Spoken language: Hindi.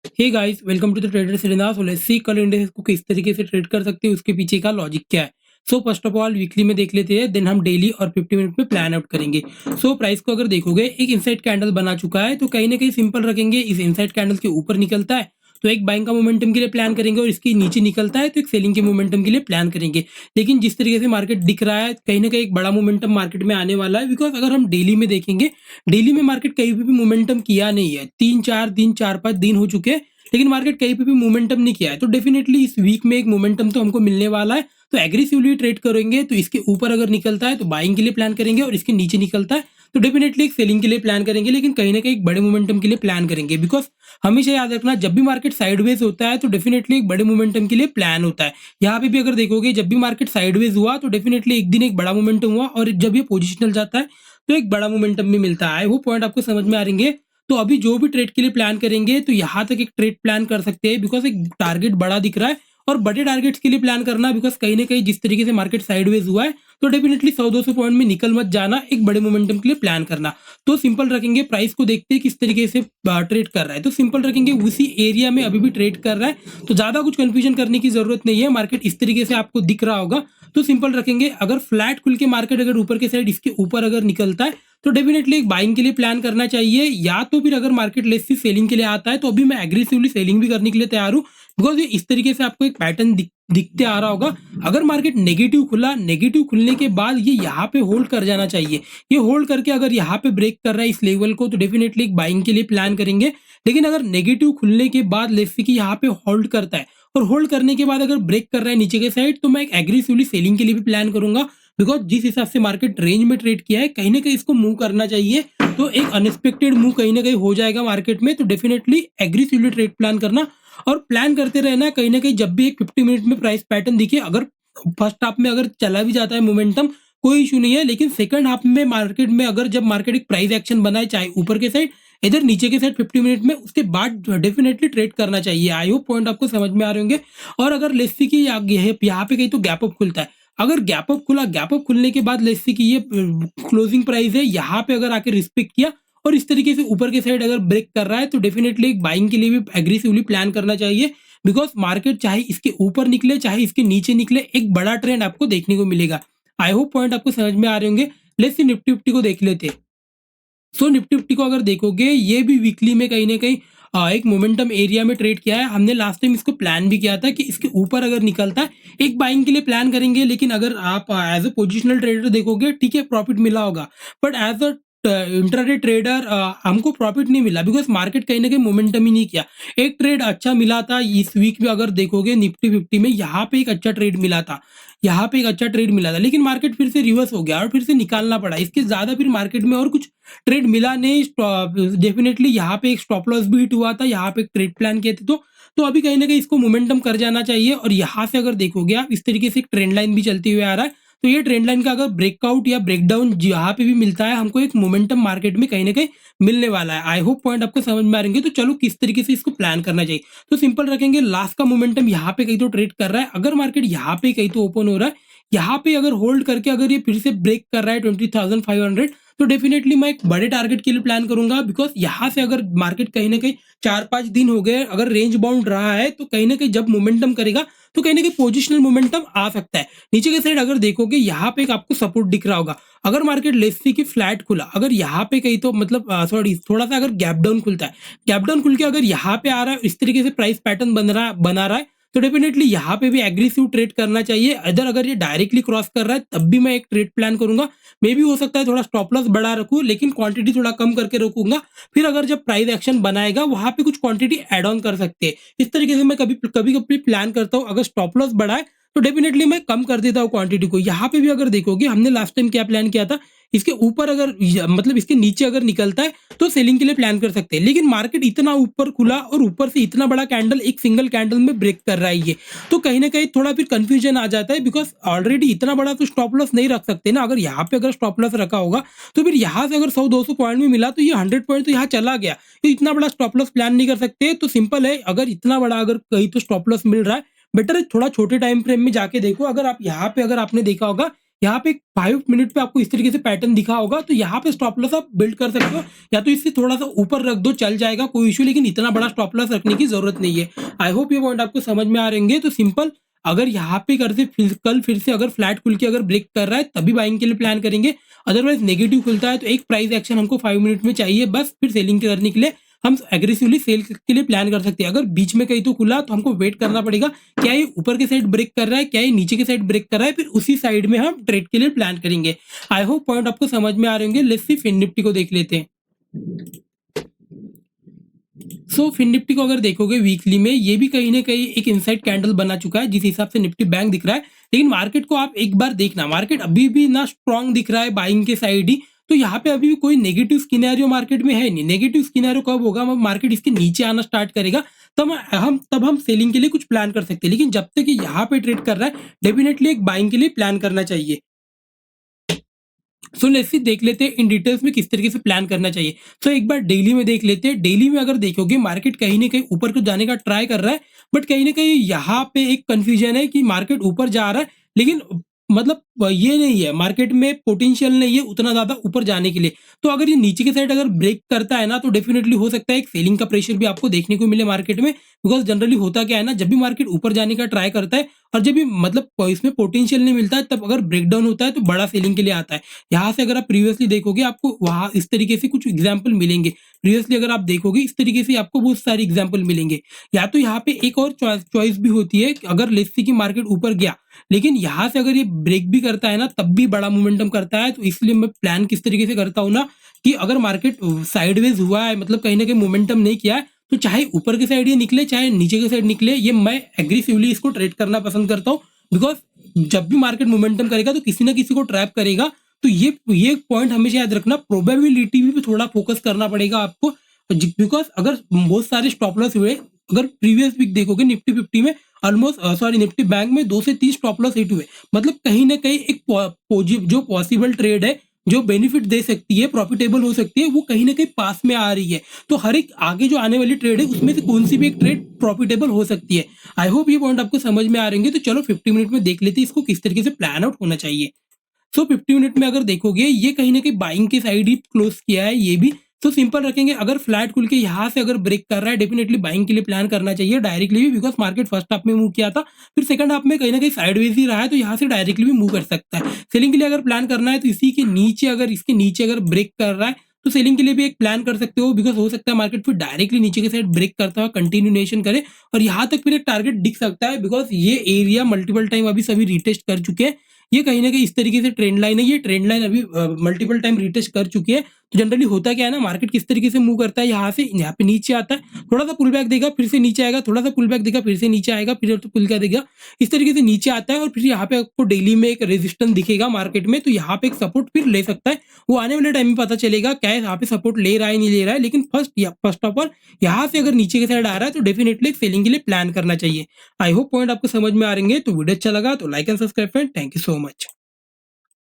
Hey guys, welcome to the trader Srinivas. So let's see कल इंडेक्स को किस तरीके से ट्रेड कर सकते हैं, उसके पीछे का लॉजिक क्या है। So first of all weekly में देख लेते हैं, देन हम डेली और 50 मिनट में प्लान आउट करेंगे। सो प्राइस को अगर देखोगे, एक इनसाइड कैंडल बना चुका है, तो कहीं ना कहीं सिंपल रखेंगे। इस इनसाइड कैंडल के ऊपर निकलता है तो एक बाइंग का मोमेंटम के लिए प्लान करेंगे, और इसके नीचे निकलता है तो एक सेलिंग के मोमेंटम के लिए प्लान करेंगे। लेकिन जिस तरीके से मार्केट दिख रहा है, कहीं ना कहीं एक बड़ा मोमेंटम मार्केट में आने वाला है, बिकॉज अगर हम डेली में देखेंगे, डेली में मार्केट कहीं भी मोमेंटम किया नहीं है। 3-4 दिन 4-5 दिन हो चुके हैं, लेकिन मार्केट कहीं पे भी मोमेंटम नहीं किया है। तो डेफिनेटली इस वीक में एक मोमेंटम तो हमको मिलने वाला है। तो एग्रेसिवली ट्रेड करेंगे, तो इसके ऊपर अगर निकलता है तो बाइंग के लिए प्लान करेंगे, और इसके नीचे निकलता है तो डेफिनेटली एक सेलिंग के लिए प्लान करेंगे। लेकिन कहीं ना कहीं एक बड़े मोमेंटम के लिए प्लान करेंगे, बिकॉज हमेशा याद रखना, जब भी मार्केट साइडवेज होता है तो डेफिनेटली एक बड़े मोमेंटम के लिए प्लान होता है। यहाँ पे भी अगर देखोगे, जब भी मार्केट साइडवेज हुआ तो डेफिनेटली एक दिन एक बड़ा मोमेंटम हुआ, और जब ये पोजिशनल जाता है तो एक बड़ा मोमेंटम भी मिलता है। वो पॉइंट आपको समझ में आ रहेंगे। तो अभी जो भी ट्रेड के लिए प्लान करेंगे, तो यहाँ तक एक ट्रेड प्लान कर सकते हैं, बिकॉज एक टारगेट बड़ा दिख रहा है। और बड़े टारगेट्स के लिए प्लान करना, बिकॉज कहीं ना कहीं जिस तरीके से मार्केट साइडवेज हुआ है, तो डेफिनेटली 100-200 पॉइंट में निकल मत जाना, एक बड़े मोमेंटम के लिए प्लान करना। तो सिंपल रखेंगे, प्राइस को देखते हैं किस तरीके से ट्रेड कर रहा है, तो सिंपल रखेंगे उसी एरिया में अभी भी ट्रेड कर रहा है। तो ज्यादा कुछ कंफ्यूजन करने की जरूरत नहीं है। मार्केट इस तरीके से आपको दिख रहा होगा, तो सिंपल रखेंगे। अगर फ्लैट खुल के मार्केट अगर ऊपर के साइड इसके ऊपर अगर निकलता है, तो डेफिनेटली एक बाइंग के लिए प्लान करना चाहिए। या तो फिर अगर मार्केट लेस सी सेलिंग के लिए आता है, तो अभी मैं एग्रेसिवली सेलिंग भी करने के लिए तैयार हूँ, बिकॉज ये इस तरीके से आपको एक पैटर्न दिखते आ रहा होगा। अगर मार्केट नेगेटिव खुला, नेगेटिव खुलने के बाद ये यहाँ पे होल्ड कर जाना चाहिए। ये होल्ड करके अगर यहाँ पे ब्रेक कर रहा है इस लेवल को, तो डेफिनेटली एक बाइंग के लिए प्लान करेंगे। लेकिन अगर नेगेटिव खुलने के बाद लेट्स से कि यहाँ पे होल्ड करता है, और होल्ड करने के बाद अगर ब्रेक कर रहा है नीचे के साइड, तो मैं एक एग्रेसिवली सेलिंग के लिए भी प्लान करूंगा। बिकॉज जिस हिसाब से मार्केट रेंज में ट्रेड किया है, कहीं ना कहीं इसको मूव करना चाहिए। तो एक अनएक्सपेक्टेड मूव कहीं ना कहीं हो जाएगा मार्केट में, तो डेफिनेटली एग्रेसिवली ट्रेड प्लान करना और प्लान करते रहना। कहीं ना कहीं जब भी एक 50 मिनट में प्राइस पैटर्न दिखे, अगर फर्स्ट हाफ में अगर चला भी जाता है मोमेंटम, कोई इशू नहीं है। लेकिन सेकंड हाफ में मार्केट में अगर जब मार्केट एक प्राइस एक्शन बनाए, चाहे ऊपर के साइड इधर नीचे के साइड 50 मिनट में, उसके बाद डेफिनेटली ट्रेड करना चाहिए। आई होप पॉइंट आपको समझ में आ रहे होंगे। और अगर लेट्स सी कि यहाँ पे कहीं तो गैप अप खुलता है, अगर गैप अप खुला, गैप अप खुलने के बाद लेट्स सी कि ये क्लोजिंग प्राइस है, यहाँ पे अगर आके रिस्पेक्ट किया और इस तरीके से ऊपर के साइड अगर ब्रेक कर रहा है, तो डेफिनेटली एक बाइंग के लिए भी एग्रेसिवली प्लान करना चाहिए। बिकॉज मार्केट चाहे इसके ऊपर निकले चाहे इसके नीचे निकले, एक बड़ा ट्रेंड आपको देखने को मिलेगा। आई होप पॉइंट आपको समझ में आ रहे होंगे। लेट्स सी निफ्टी फिफ्टी को देख लेते हैं। सो निफ्टी फिफ्टी को अगर देखोगे, ये भी वीकली में कहीं ना कहीं एक मोमेंटम एरिया में ट्रेड किया है। हमने लास्ट टाइम इसको प्लान भी किया था कि इसके ऊपर अगर निकलता है, एक बाइंग के लिए प्लान करेंगे। लेकिन अगर आप एज अ पोजिशनल ट्रेडर देखोगे, ठीक है प्रॉफिट मिला होगा, but as a intraday trader हमको प्रॉफिट नहीं मिला, बिकॉज मार्केट कहीं ना कहीं मोमेंटम ही नहीं किया। एक ट्रेड अच्छा मिला था इस वीक में, अगर देखोगे निफ्टी फिफ्टी में यहाँ पे एक अच्छा ट्रेड मिला था, यहाँ पे एक अच्छा ट्रेड मिला था। लेकिन मार्केट फिर से रिवर्स हो गया और फिर से निकालना पड़ा। इसके ज्यादा फिर मार्केट में और कुछ ट्रेड मिला नहीं। डेफिनेटली यहाँ पे एक स्टॉप लॉस भी हिट हुआ था, यहाँ पे एक ट्रेड प्लान किए थे। तो अभी कहीं ना कहीं इसको मोमेंटम कर जाना चाहिए। और यहाँ से अगर देखोगे आप, इस तरीके से एक ट्रेंड लाइन भी चलती हुई आ रहा है। तो ये ट्रेंड लाइन का अगर ब्रेकआउट या ब्रेकडाउन यहाँ पे भी मिलता है, हमको एक मोमेंटम मार्केट में कहीं ना कहीं मिलने वाला है। आई होप पॉइंट आपको समझ में आ रहेंगे। तो चलो किस तरीके से इसको प्लान करना चाहिए, तो सिंपल रखेंगे। लास्ट का मोमेंटम यहाँ पे कहीं तो ट्रेड कर रहा है, अगर मार्केट यहाँ पे कहीं तो ओपन हो रहा है, यहाँ पे अगर होल्ड करके अगर ये फिर से ब्रेक कर रहा है 20,500, तो डेफिनेटली मैं एक बड़े टारगेट के लिए प्लान करूंगा। बिकॉज यहाँ से अगर मार्केट कहीं ना कहीं 4-5 दिन हो गए अगर रेंज बाउंड रहा है, तो कहीं ना कहीं जब मोमेंटम करेगा, तो कहीं ना कहीं पोजिशनल मोमेंटम आ सकता है। नीचे के साइड अगर देखोगे, यहाँ पे एक आपको सपोर्ट दिख रहा होगा। अगर मार्केट लेट्स सी की फ्लैट खुला, अगर यहाँ पे कहीं तो मतलब सॉरी थोड़ा सा अगर गैप डाउन खुलता है, गैप डाउन खुल के अगर यहाँ पे आ रहा है, इस तरीके से प्राइस पैटर्न बना रहा है, तो डेफिनेटली यहाँ पे भी एग्रेसिव ट्रेड करना चाहिए। इधर अगर ये डायरेक्टली क्रॉस कर रहा है, तब भी मैं एक ट्रेड प्लान करूंगा। मे भी हो सकता है थोड़ा स्टॉप लॉस बढ़ा रखूं, लेकिन क्वांटिटी थोड़ा कम करके रखूंगा। फिर अगर जब प्राइस एक्शन बनाएगा, वहां पे कुछ क्वांटिटी ऐड ऑन कर सकते हैं। इस तरीके से मैं कभी कभी कभी प्लान करता हूँ। अगर स्टॉप लॉस बढ़ाए, तो डेफिनेटली मैं कम कर देता हूँ क्वांटिटी को। यहाँ पे भी अगर देखोगे, हमने लास्ट टाइम क्या प्लान किया था, इसके ऊपर अगर मतलब इसके नीचे अगर निकलता है, तो सेलिंग के लिए प्लान कर सकते हैं। लेकिन मार्केट इतना ऊपर खुला और ऊपर से इतना बड़ा कैंडल एक सिंगल कैंडल में ब्रेक कर रहा है ये, तो कहीं ना कहीं थोड़ा फिर कंफ्यूजन आ जाता है। बिकॉज ऑलरेडी इतना बड़ा तो स्टॉप लॉस नहीं रख सकते ना। अगर यहाँ पे अगर स्टॉप लॉस रखा होगा, तो फिर यहाँ से अगर 100-200 पॉइंट में मिला, तो ये 100 पॉइंट तो यहाँ चला गया। तो इतना बड़ा स्टॉप लॉस प्लान नहीं कर सकते। तो सिंपल है, अगर इतना बड़ा अगर कहीं तो स्टॉप लॉस मिल रहा है, बेटर है थोड़ा छोटे टाइम फ्रेम में जाके देखो। अगर आप यहाँ पे अगर आपने देखा होगा, यहाँ पे 5 मिनट पे आपको इस तरीके से पैटर्न दिखा होगा, तो यहाँ पे स्टॉप लॉस आप बिल्ड कर सकते हो, या तो इससे थोड़ा सा ऊपर रख दो, चल जाएगा, कोई इशू, लेकिन इतना बड़ा स्टॉप लॉस रखने की जरूरत नहीं है। आई होप ये पॉइंट आपको समझ में आ रहे होंगे। तो सिंपल, अगर यहाँ पे कल फिर से अगर फ्लैट खुल के अगर ब्रेक कर रहा है तभी बाइंग के लिए प्लान करेंगे, अदरवाइज नेगेटिव खुलता है तो एक प्राइस एक्शन हमको 5 मिनट में चाहिए बस, फिर सेलिंग करने के लिए हम एग्रेसिवली सेल के लिए प्लान कर सकते हैं। अगर बीच में कहीं तो खुला तो हमको वेट करना पड़ेगा, क्या ये ऊपर के साइड ब्रेक कर रहा है, क्या ये नीचे के साइड ब्रेक कर रहा है, फिर उसी साइड में हम ट्रेड के लिए प्लान करेंगे। आई होप पॉइंट आपको समझ में आ रहे होंगे। लेट्स सी फिन निफ्टी को देख लेते हैं। फिन निफ्टी को अगर देखोगे वीकली में, ये भी कहीं ना कहीं एक इनसाइड कैंडल बना चुका है जिस हिसाब से निफ्टी बैंक दिख रहा है। लेकिन मार्केट को आप एक बार देखना, मार्केट अभी भी ना स्ट्रांग दिख रहा है बाइंग के साइड ही, तो यहाँ पे अभी भी कोई नेगेटिव स्किनेरियो मार्केट में है नहीं। नेगेटिव स्किनेरियो कब होगा, मार्केट इसके नीचे आना स्टार्ट करेगा, तब हम सेलिंग के लिए कुछ प्लान कर सकते हैं। लेकिन जब तक ये यहाँ पे ट्रेड कर रहा है, डेफिनेटली एक बाइंग के लिए प्लान करना चाहिए। लेट्स सी देख लेते हैं इन डिटेल्स में किस तरीके से प्लान करना चाहिए। एक बार डेली में देख लेते हैं। डेली में अगर देखोगे मार्केट कहीं ना कहीं ऊपर को जाने का ट्राई कर रहा है, बट कहीं ना कहीं यहाँ पे एक कंफ्यूजन है कि मार्केट ऊपर जा रहा है, लेकिन मतलब ये नहीं है, मार्केट में पोटेंशियल नहीं है उतना ज्यादा ऊपर जाने के लिए। तो अगर ये नीचे के साइड अगर ब्रेक करता है ना, तो डेफिनेटली हो सकता है एक सेलिंग का प्रेशर भी आपको देखने को मिले मार्केट में। बिकॉज जनरली होता क्या है ना, जब भी मार्केट ऊपर जाने का ट्राई करता है और जब भी मतलब इसमें पोटेंशियल नहीं मिलता है, तब अगर ब्रेकडाउन होता है तो बड़ा सेलिंग के लिए आता है। यहाँ से अगर आप प्रीवियसली देखोगे आपको वहां इस तरीके से कुछ एग्जाम्पल मिलेंगे। प्रीवियसली अगर आप देखोगे इस तरीके से आपको बहुत सारे एग्जाम्पल मिलेंगे। या तो यहाँ पे एक और चॉइस भी होती है कि अगर लेट्स से कि मार्केट ऊपर गया, लेकिन यहाँ से अगर ये ब्रेक भी करता है ना, तब भी बड़ा मोमेंटम करता है। तो इसलिए मैं प्लान किस तरीके से करता हूँ ना, कि अगर मार्केट साइडवेज हुआ है, मतलब कहीं ना कहीं मोमेंटम नहीं किया है, तो चाहे ऊपर के साइड ये निकले चाहे नीचे के साइड निकले, ये मैं एग्रेसिवली इसको ट्रेड करना पसंद करता हूँ। बिकॉज जब भी मार्केट मोमेंटम करेगा तो किसी ना किसी को ट्रैप करेगा। तो ये पॉइंट हमेशा याद रखना, प्रोबेबिलिटी भी थोड़ा फोकस करना पड़ेगा आपको। बिकॉज अगर बहुत सारे स्टॉप लॉस हुए, अगर प्रीवियस वीक देखोगे निफ्टी 50 में ऑलमोस्ट निफ्टी बैंक में 2 से 3 स्टॉप लॉस हिट हुए। मतलब कहीं ना कहीं एक जो पॉसिबल ट्रेड है, जो बेनिफिट दे सकती है, प्रॉफिटेबल हो सकती है, वो कहीं ना कहीं पास में आ रही है। तो हर एक आगे जो आने वाली ट्रेड है उसमें से कौन सी भी एक ट्रेड प्रॉफिटेबल हो सकती है। आई होप ये पॉइंट आपको समझ में आ रहे हैं। तो चलो 50 मिनट में देख लेते हैं इसको किस तरीके से प्लान आउट होना चाहिए। 50 मिनट में अगर देखोगे ये कहीं ना कहीं बाइंग के साइड ही क्लोज किया है ये भी। सिंपल रखेंगे, अगर फ्लैट खुल के यहाँ से अगर ब्रेक कर रहा है, डेफिनेटली बाइंग के लिए प्लान करना चाहिए डायरेक्टली भी। बिकॉज मार्केट फर्स्ट हाफ में मूव किया था, फिर सेकंड हाफ में कहीं ना कहीं साइडवेज ही रहा है, तो यहाँ से डायरेक्टली भी मूव कर सकता है। सेलिंग के लिए अगर प्लान करना है तो इसके नीचे अगर ब्रेक कर रहा है तो सेलिंग के लिए भी एक प्लान कर सकते हो। बिकॉज हो सकता है मार्केट फिर डायरेक्टली नीचे के साइड ब्रेक करता हुआ कंटिन्यूएशन करे और यहाँ तक फिर एक टारगेट दिख सकता है। बिकॉज ये एरिया मल्टीपल टाइम अभी सभी रिटेस्ट कर चुके हैं। ये कहीं ना कहीं इस तरीके से ट्रेंड लाइन है, ये ट्रेंड लाइन अभी मल्टीपल टाइम रिटेस्ट कर चुकी है। तो जनरली होता क्या है ना, मार्केट किस तरीके से मूव करता है, यहाँ से यहाँ पे नीचे आता है, थोड़ा सा पुल बैक देगा, फिर से नीचे आएगा, थोड़ा सा पुल बैक देगा, फिर से नीचे आएगा, फिर तो पुल क्या देगा, इस तरीके से नीचे आता है। और फिर यहाँ पे आपको डेली में एक रेजिस्टेंस दिखेगा मार्केट में, तो यहाँ पे एक सपोर्ट फिर ले सकता है। वो आने वाले टाइम में पता चलेगा क्या है यहाँ पे सपोर्ट ले रहा है नहीं ले रहा है। लेकिन फर्स्ट ऑफ ऑल यहाँ से अगर नीचे के साइड आ रहा है तो डेफिनेटली एक सेलिंग के लिए प्लान करना चाहिए। आई होप पॉइंट आपको समझ में आ रहे हैं। तो वीडियो अच्छा लगा तो like and subscribe friend. Thank you so much.